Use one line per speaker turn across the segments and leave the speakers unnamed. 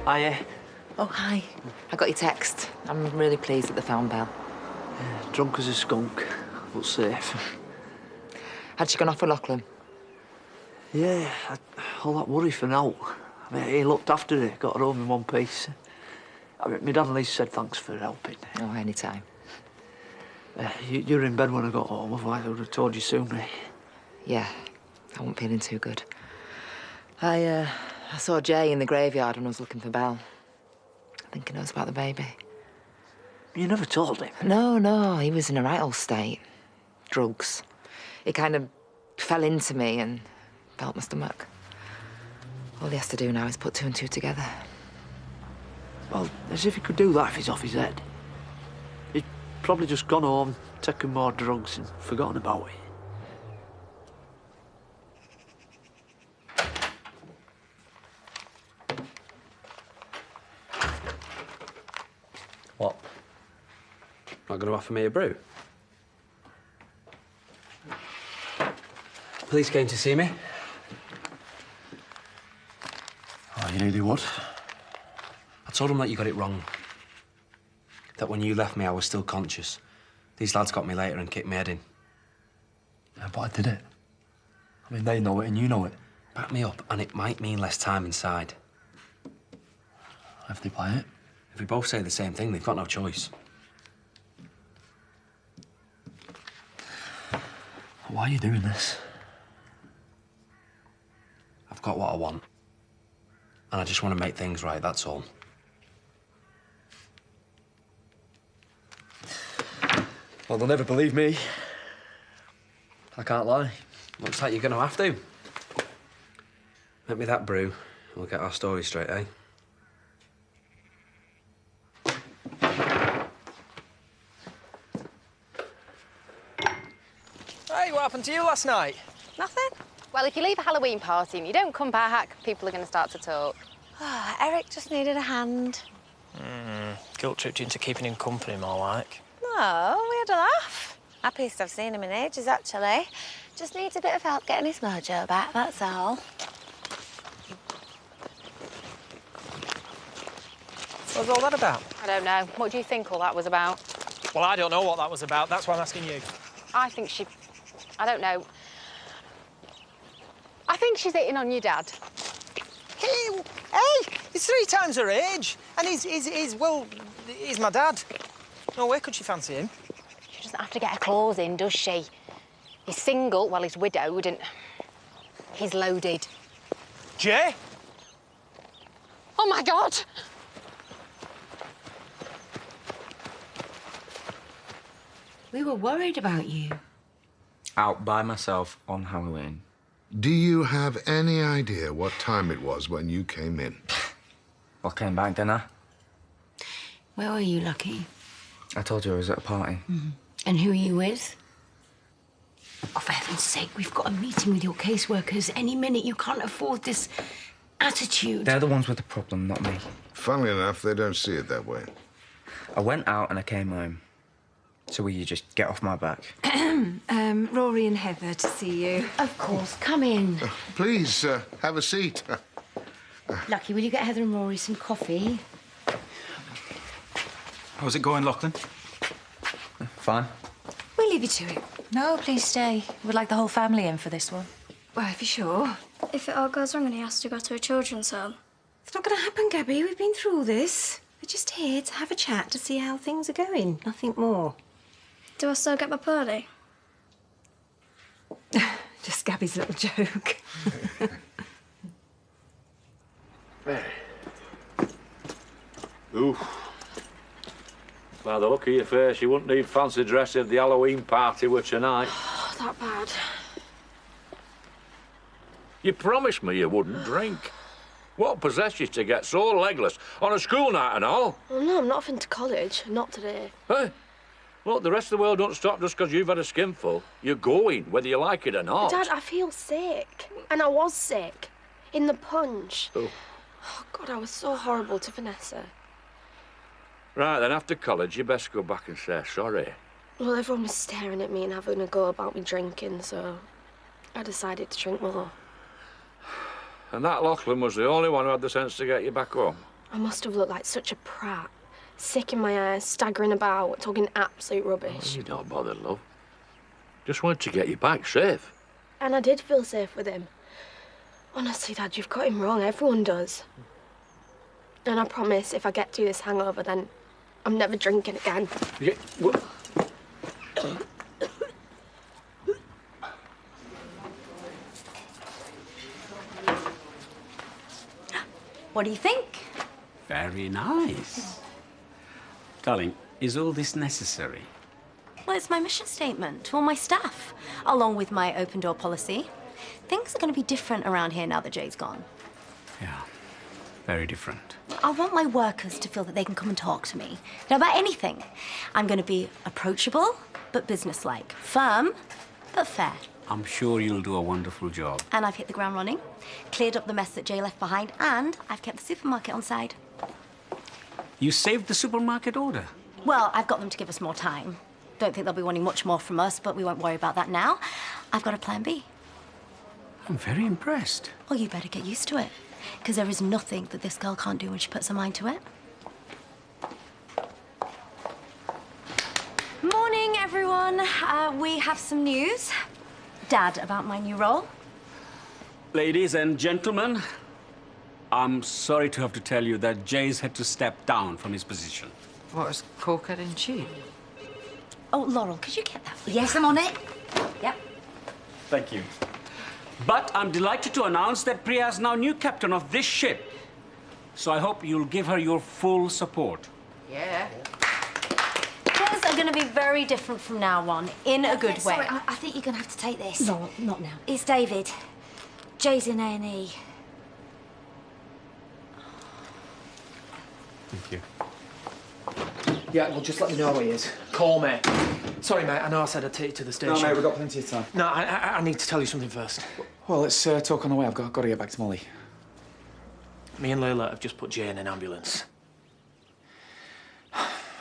Hiya.
Oh, hi. I got your text. I'm really pleased that they found Belle.
Yeah, drunk as a skunk, but safe.
Had she gone off with Lachlan?
Yeah, all that worry for now. I mean, he looked after her, got her home in one piece. I mean, my dad and Lisa said thanks for helping.
Oh, any time.
You were in bed when I got home, otherwise I would have told you sooner.
Yeah, I wasn't feeling too good. I saw Jay in the graveyard when I was looking for Belle. I think he knows about the baby.
You never told him?
No, he was in a right old state. Drugs. He kind of fell into me and felt my stomach. All he has to do now is put two and two together.
Well, as if he could do that if he's off his head. He'd probably just gone home, taken more drugs and forgotten about it.
What? Not going to offer me a brew? Police came to see me.
Oh, you knew what?
I told them that you got it wrong. That when you left me, I was still conscious. These lads got me later and kicked my head in.
Yeah, but I did it. I mean, they know it and you know it.
Back me up, and it might mean less time inside.
If they buy it.
If we both say the same thing, they've got no choice.
Why are you doing this?
I've got what I want. And I just want to make things right, that's all.
Well, they'll never believe me. I can't lie.
Looks like you're going to have to. Make me that brew, and we'll get our story straight, eh?
Hey, what happened to you last night?
Nothing. Well, if you leave a Halloween party and you don't come back, people are going to start to talk.
Eric just needed a hand.
Guilt-tripped you into keeping him company, more like.
No, we had a laugh. Happiest I've seen him in ages, actually. Just needs a bit of help getting his mojo back, that's all.
What was all that about?
I don't know. What do you think all that was about?
Well, I don't know what that was about. That's why I'm asking you.
I think she... I don't know. I think she's hitting on your dad.
Hey, he's 3 times her age. And he's my dad. No way could she fancy him.
She doesn't have to get her claws in, does she? He's single, well, he's widowed, and he's loaded.
Jay?
Oh, my God!
We were worried about you.
Out by myself on Halloween.
Do you have any idea what time it was when you came in?
I came back, didn't I?
Where were you, Lucky?
I told you I was at a party.
And who are you with? Oh, for heaven's sake, we've got a meeting with your caseworkers any minute. You can't afford this attitude.
They're the ones with the problem, not me.
Funnily enough, they don't see it that way.
I went out and I came home. So will you just get off my back?
Rory and Heather to see you. Of course, come in.
Please, have a seat.
Lucky, will you get Heather and Rory some coffee?
How's it going, Lachlan?
Fine.
We'll leave you to it.
No, please stay. We'd like the whole family in for this one.
Well, if you're sure.
If it all goes wrong and he has to go to a children's home.
It's not going to happen, Gabby. We've been through all this. We're just here to have a chat to see how things are going. Nothing more.
Do I still get my pony?
Just Gabby's little joke.
Oof. By the look of your face, you wouldn't need fancy dress if the Halloween party were tonight.
Oh, that bad.
You promised me you wouldn't drink. What possessed you to get so legless on a school night and all?
Oh, no, I'm not off into college. Not today.
Hey, look, the rest of the world don't stop just because you've had a skinful. You're going, whether you like it or not.
Dad, I feel sick. And I was sick. In the punch.
Oh.
Oh, God, I was so horrible to Vanessa.
Right, then after college, you best go back and say sorry.
Well, everyone was staring at me and having a go about me drinking, so I decided to drink more.
And that Lachlan was the only one who had the sense to get you back home.
I must have looked like such a prat. Sick in my hair, staggering about, talking absolute rubbish.
Oh, you don't bother, love. Just wanted to get you back safe.
And I did feel safe with him. Honestly, Dad, you've got him wrong. Everyone does. And I promise, if I get through this hangover, then I'm never drinking again.
Yeah, well...
What do you think?
Very nice. Darling, is all this necessary?
Well, it's my mission statement to all my staff, along with my open door policy. Things are going to be different around here now that Jay's gone.
Yeah, very different.
I want my workers to feel that they can come and talk to me, you know, about anything. I'm going to be approachable, but businesslike. Firm, but fair.
I'm sure you'll do a wonderful job.
And I've hit the ground running, cleared up the mess that Jay left behind, and I've kept the supermarket on side.
You saved the supermarket order?
Well, I've got them to give us more time. Don't think they'll be wanting much more from us, but we won't worry about that now. I've got a plan B.
I'm very impressed.
Well, you better get used to it, because there is nothing that this girl can't do when she puts her mind to it. Morning, everyone. We have some news. Dad, about my new role.
Ladies and gentlemen, I'm sorry to have to tell you that Jay's had to step down from his position.
What, as corker in chief?
Oh, Laurel, could you get that, please?
Yes, I'm on it.
Yep.
Thank you. But I'm delighted to announce that Priya's now new captain of this ship. So I hope you'll give her your full support.
Yeah.
Things are going to be very different from now on, in a good way.
Sorry, I think you're going to have to take this.
No, not now.
It's David. Jay's in A&E.
Thank you.
Yeah, well, just let me know how he is. Call me. Sorry, mate, I know I said I'd take you to the station.
No, mate, we've got plenty of time.
No, I need to tell you something first.
Well, let's talk on the way. I've got to get back to Molly.
Me and Layla have just put Jay in an ambulance.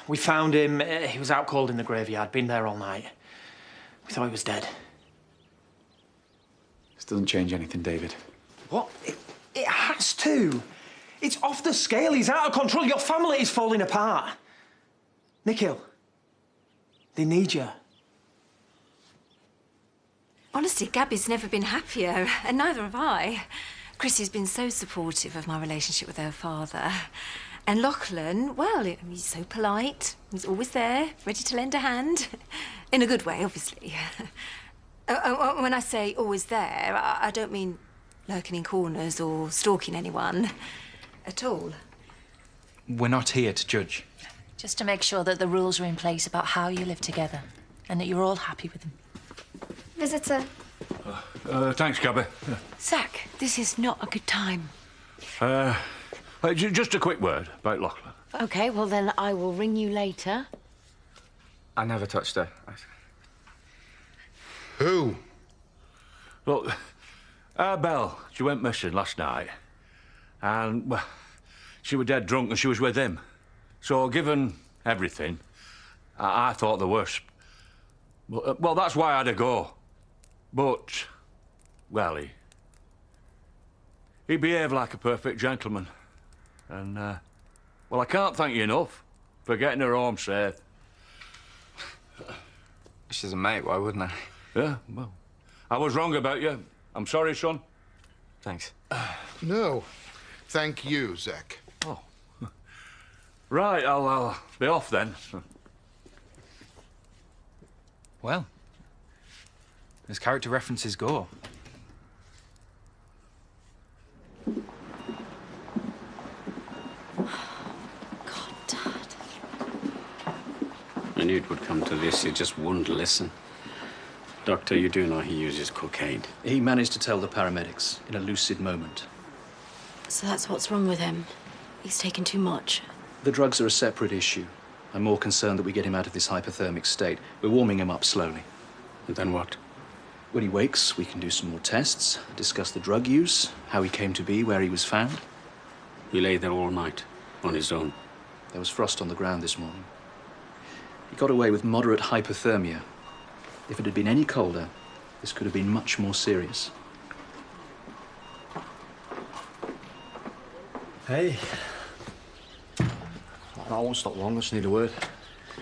We found him. He was out cold in the graveyard, been there all night. We thought he was dead.
This doesn't change anything, David.
What? It has to. It's off the scale. He's out of control. Your family is falling apart. Nikhil, they need you.
Honestly, Gabby's never been happier, and neither have I. Chrissy's been so supportive of my relationship with her father. And Lachlan, well, he's so polite. He's always there, ready to lend a hand. In a good way, obviously. When I say always there, I don't mean lurking in corners or stalking anyone at all.
We're not here to judge.
Just to make sure that the rules are in place about how you live together and that you're all happy with them.
Visitor.
Thanks, Gabby.
Zach, this is not a good time.
Just a quick word about Lachlan.
OK, well, then I will ring you later.
I never touched her.
Who?
Look, our Belle, she went missing last night. And, well, she was dead drunk and she was with him. So, given everything, I thought the worst. Well, that's why I had to go. But, well, he behaved like a perfect gentleman. And, well, I can't thank you enough for getting her home safe.
She's a mate, why wouldn't I?
Yeah, well, I was wrong about you. I'm sorry, son.
Thanks.
No, thank you, Zach.
Oh. Right, I'll be off then.
Well, as character references go.
God, Dad.
I knew it would come to this. You just wouldn't listen. Doctor, you do know he uses cocaine.
He managed to tell the paramedics in a lucid moment.
So that's what's wrong with him. He's taken too much.
The drugs are a separate issue. I'm more concerned that we get him out of this hypothermic state. We're warming him up slowly.
And then what?
When he wakes, we can do some more tests, discuss the drug use, how he came to be where he was found.
He lay there all night, on his own.
There was frost on the ground this morning. He got away with moderate hypothermia. If it had been any colder, this could have been much more serious.
Hey. I won't stop long, I just need a word.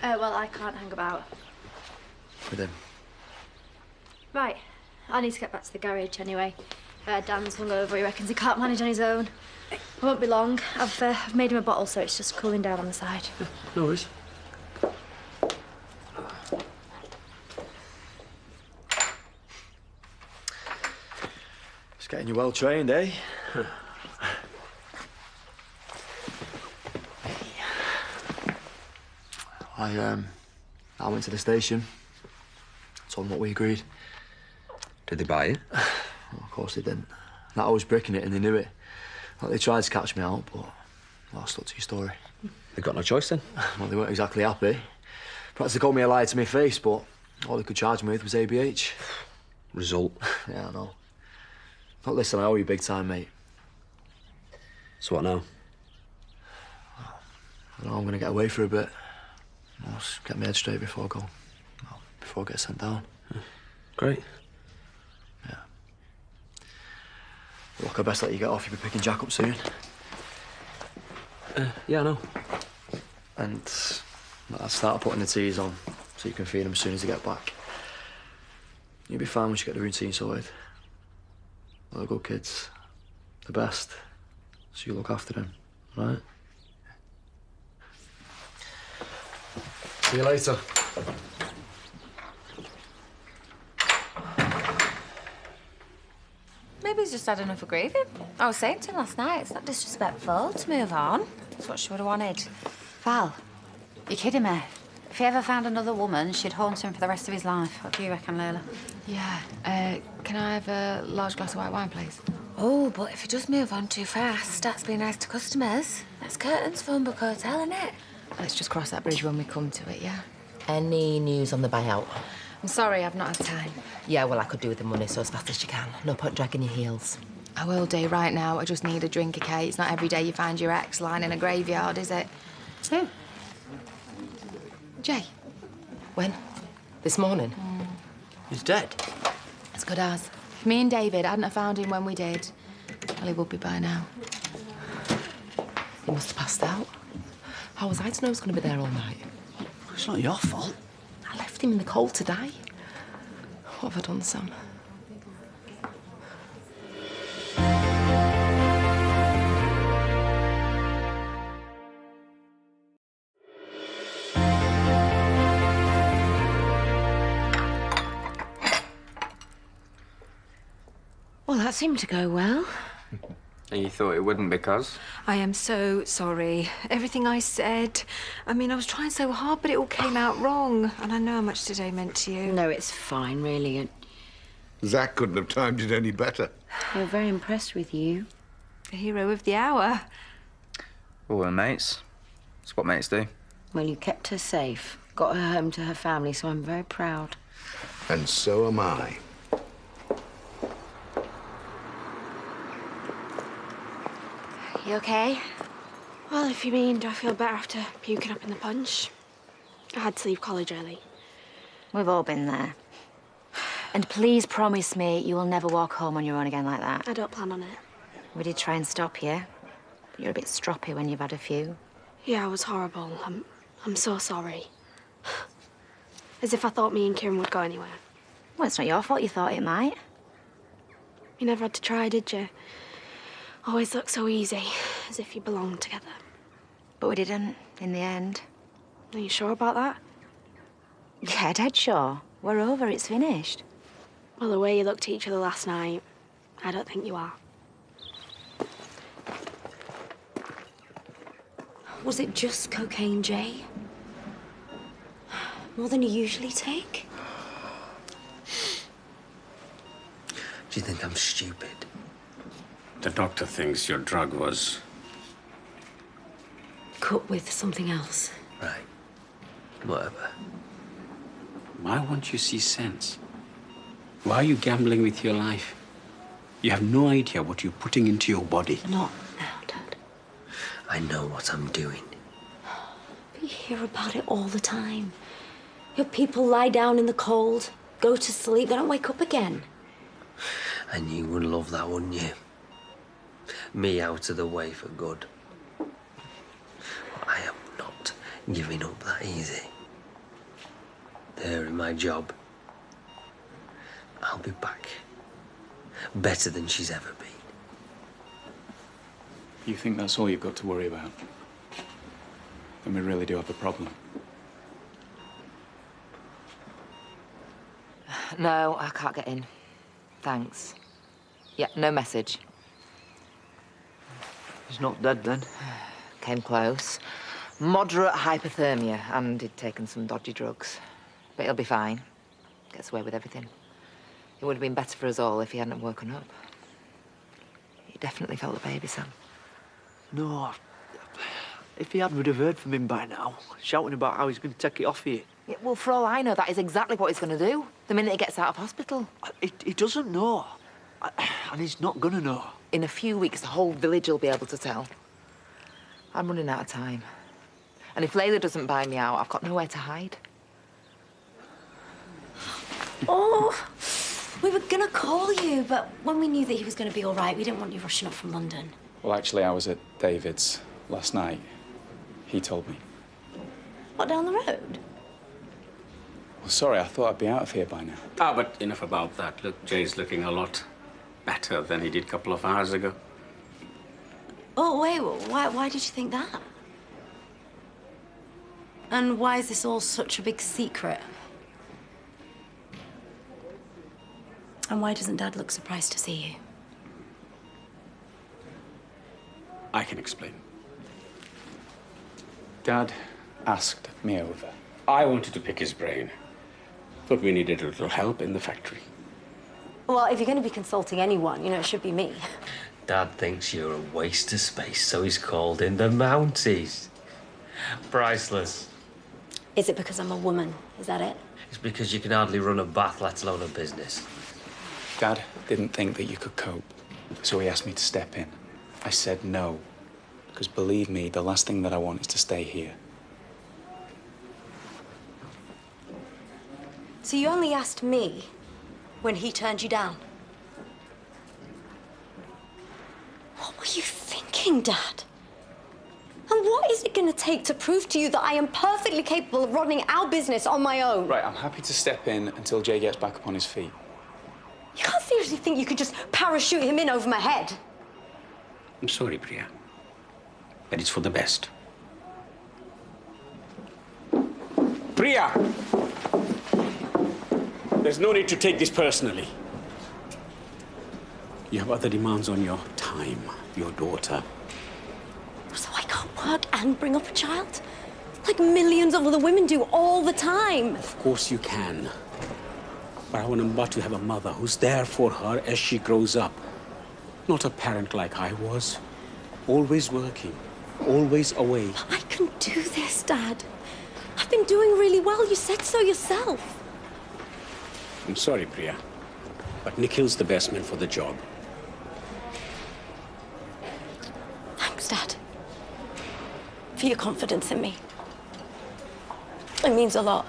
Well, I can't hang about.
With him.
Right, I need to get back to the garage anyway. Dan's hungover, he reckons he can't manage on his own. It won't be long. I've made him a bottle, so it's just cooling down on the side.
No worries.
Just getting you well trained, eh? I went to the station. Told them what we agreed.
Did they buy it?
Well, of course they didn't. That I was bricking it and they knew it. Like, they tried to catch me out, but I stuck to your story.
They got no choice then?
Well, they weren't exactly happy. Perhaps they called me a liar to my face, but all they could charge me with was ABH.
Result?
Yeah, I know. Look, listen, I owe you big time, mate.
So what now?
I know I'm gonna get away for a bit. I'll just get my head straight before I go. Well, before I get sent down.
Great.
Yeah. Look, I best let you get off. You'll be picking Jack up soon.
Yeah, I know.
And I'll start putting the teas on so you can feed them as soon as they get back. You'll be fine once you get the routine sorted. They're good kids. The best. So you look after them, right? See you later.
Maybe he's just had enough of grieving. I was saying to him last night, it's not disrespectful to move on. That's what she would have wanted.
Val, you're kidding me. If he ever found another woman, she'd haunt him for the rest of his life. What do you reckon, Layla?
Yeah. Can I have a large glass of white wine, please?
Oh, but if he does move on too fast, starts being nice to customers. That's Curtain's phone book hotel, isn't it?
Let's just cross that bridge when we come to it, yeah?
Any news on the buyout?
I'm sorry, I've not had time.
Yeah, well, I could do with the money, so as fast as you can. No point dragging your heels.
I will do right now. I just need a drink, okay? It's not every day you find your ex lying in a graveyard, is it?
Who?
Jay.
When? This morning?
He's dead.
As good as. If me and David hadn't have found him when we did, well, he would be by now.
He must have passed out. How was I to know he was going to be there all night?
It's not your fault.
I left him in the cold to die. What have I done, Sam?
Well, that seemed to go well.
And you thought it wouldn't because?
I am so sorry. Everything I said. I mean, I was trying so hard, but it all came out wrong. And I know how much today meant to you.
No, it's fine, really.
Zach couldn't have timed it any better.
We're very impressed with you.
The hero of the hour.
Well, we're mates. That's what mates do.
Well, you kept her safe, got her home to her family, so I'm very proud.
And so am I.
You okay? Well, if you mean, do I feel better after puking up in the punch? I had to leave college early.
We've all been there. And please promise me you will never walk home on your own again like that.
I don't plan on it.
We did try and stop you, but you're a bit stroppy when you've had a few.
Yeah, I was horrible. I'm so sorry. As if I thought me and Kieran would go anywhere.
Well, it's not your fault you thought it might.
You never had to try, did you? Always looked so easy, as if you belonged together.
But we didn't, in the end.
Are you sure about that?
Yeah, dead sure. We're over, it's finished.
Well, the way you looked at each other last night, I don't think you are.
Was it just cocaine, Jay? More than you usually take?
Do you think I'm stupid?
The doctor thinks your drug was...
Cut with something else.
Right. Whatever.
Why won't you see sense? Why are you gambling with your life? You have no idea what you're putting into your body.
Not now, Dad.
I know what I'm doing.
You hear about it all the time. Your people lie down in the cold, go to sleep, they don't wake up again.
And you would love that, wouldn't you? Me out of the way for good. I am not giving up that easy. They're in my job. I'll be back. Better than she's ever been.
You think that's all you've got to worry about? Then we really do have a problem.
No, I can't get in. Thanks. Yeah, no message.
He's not dead then?
Came close. Moderate hypothermia, and he'd taken some dodgy drugs. But he'll be fine. Gets away with everything. It would have been better for us all if he hadn't woken up. He definitely felt the baby, Sam.
No. If he had, we'd have heard from him by now. Shouting about how he's going to take it off you.
Yeah, well, for all I know, that is exactly what he's going to do the minute he gets out of hospital.
He doesn't know. And he's not going to know.
In a few weeks, the whole village will be able to tell. I'm running out of time. And if Layla doesn't buy me out, I've got nowhere to hide.
Oh, we were gonna call you, but when we knew that he was gonna be all right, we didn't want you rushing up from London.
Well, actually, I was at David's last night. He told me.
What, down the road?
Well, sorry, I thought I'd be out of here by now.
Ah, but enough about that. Look, Jay's looking a lot better than he did a couple of hours ago.
Oh, wait, why did you think that? And why is this all such a big secret? And why doesn't Dad look surprised to see you?
I can explain.
Dad asked me over.
I wanted to pick his brain, but we needed a little help in the factory.
Well, if you're going to be consulting anyone, you know, it should be me.
Dad thinks you're a waste of space, so he's called in the Mounties. Priceless.
Is it because I'm a woman? Is that it?
It's because you can hardly run a bath, let alone a business.
Dad didn't think that you could cope, so he asked me to step in. I said no, because believe me, the last thing that I want is to stay here.
So you only asked me when he turned you down? What were you thinking, Dad? And what is it going to take to prove to you that I am perfectly capable of running our business on my own?
Right, I'm happy to step in until Jay gets back up on his feet.
You can't seriously think you could just parachute him in over my head?
I'm sorry, Priya, but it's for the best. Priya! There's no need to take this personally. You have other demands on your time, your daughter.
So I can't work and bring up a child? Like millions of other women do all the time.
Of course you can. But I want Mba to have a mother who's there for her as she grows up. Not a parent like I was. Always working, always away.
I can do this, Dad. I've been doing really well. You said so yourself.
I'm sorry, Priya, but Nikhil's the best man for the job.
Thanks, Dad, for your confidence in me. It means a lot.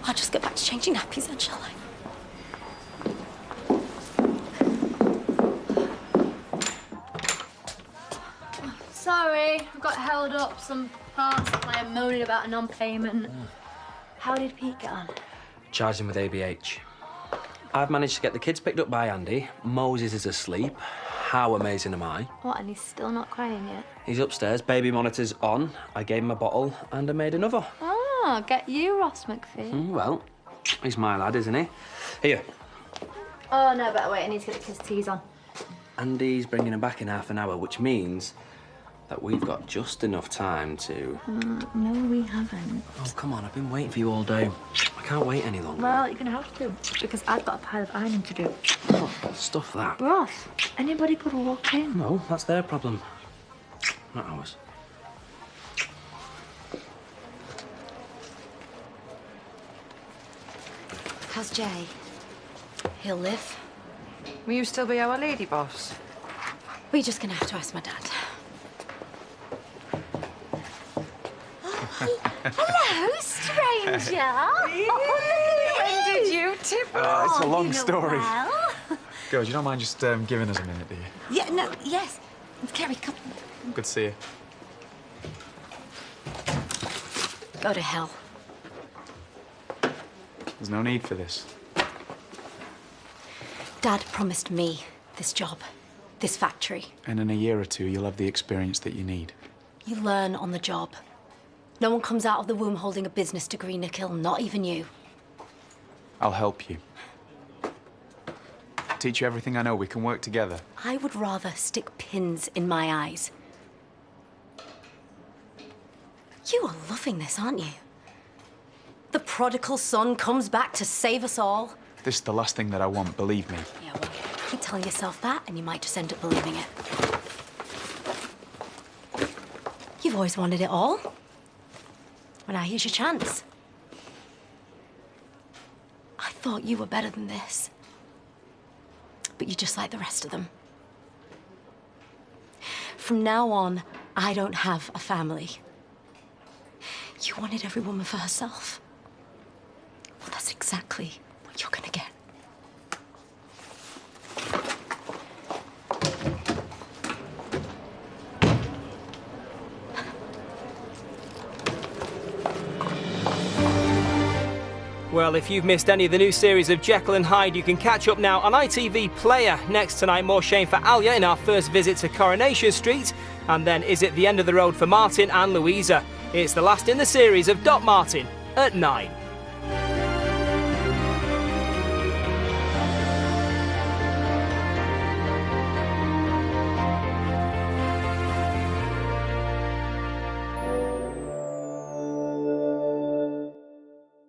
I'll just get back to changing nappies then, shall I?
Sorry, I got held up. Some parts of my moaning about a non-payment. How did Pete get on?
Charged him with ABH. I've managed to get the kids picked up by Andy. Moses is asleep. How amazing am I?
What, and he's still not crying yet?
He's upstairs, baby monitor's on. I gave him a bottle and I made another.
Oh, get you, Ross McPhee.
Well, he's my lad, isn't he? Here.
Oh, no, better wait. I need to get his teas on.
Andy's bringing him back in half an hour, which means that we've got just enough time to...
No, we haven't.
Oh, come on, I've been waiting for you all day. I can't wait any longer.
Well, you're gonna have to, because I've got a pile of ironing to do.
Oh, stuff that.
Ross, anybody could walk in.
No, that's their problem. Not ours.
How's Jay? He'll live.
Will you still be our lady boss?
We're just gonna have to ask my dad.
Hello, stranger.
When did you tip off?
It's a long
you know
story.
well.
Girls, you don't mind just giving us a minute, do you?
Yeah, no, yes. Kerry, come.
Good to see you.
Go to hell.
There's no need for this.
Dad promised me this job, this factory.
And in a year or two, you'll have the experience that you need.
You learn on the job. No one comes out of the womb holding a business degree, Nikhil, not even you.
I'll help you. Teach you everything I know. We can work together.
I would rather stick pins in my eyes. You are loving this, aren't you? The prodigal son comes back to save us all.
This is the last thing that I want, believe me.
Yeah, well, keep telling yourself that and you might just end up believing it. You've always wanted it all. Well, now here's your chance. I thought you were better than this. But you're just like the rest of them. From now on, I don't have a family. You wanted every woman for herself. Well, that's exactly what you're gonna get.
Well, if you've missed any of the new series of Jekyll and Hyde, you can catch up now on ITV Player. Next tonight, more shame for Alia in our first visit to Coronation Street. And then is it the end of the road for Martin and Louisa? It's the last in the series of Doc Martin at 9.